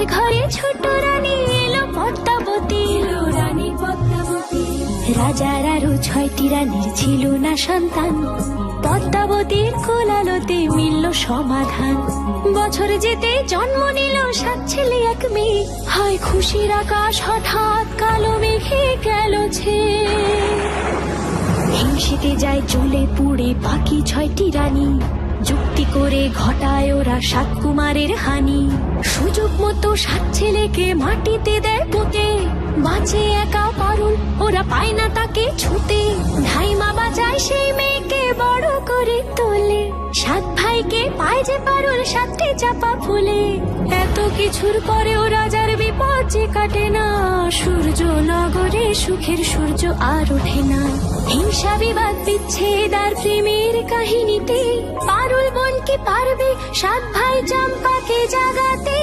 রাজার ঘরে ছোট রানী এলো পদ্মাবতী, রানী পদ্মাবতী। রাজার আরো 6টি রানীর ছিল না সন্তান, পদ্মাবতীর কোলালোতে মিলল সমাধান। বছর যেতে জন্ম নিল 7 ছেলে 1 মেয়ে, হয় খুশির আকাশ হঠাৎ কালো মেঘে গেল ছেয়ে। হিংসেতে যায় জ্বলে পুড়ে বাকি 6টি রানী, যুক্তি করে ঘটায় ওরা 7 কুমারের হানি। সুযোগ মতো 7 ছেলেকে মাটিতে দেয় পুঁতে, বাঁচে একা পারুল, ওরা পায় না তাকে ছুতে। ধাইমা বাঁচায় সেই মেয়েকে বড় করে তোলে, 7 ভাইকে পায় যে পারুল 7টি চাপা ফুলে। এত কিছুর পরেও রাজার বিপদ যে কাটে না, সূর্য নগরে সুখের সূর্য আর ওঠে না। হিংসা বিবাদ বিচ্ছেদ আর প্রেমের কাহিনীতে পারুল বোন কি পারবে 7 ভাই চম্পাকে জাগাতে।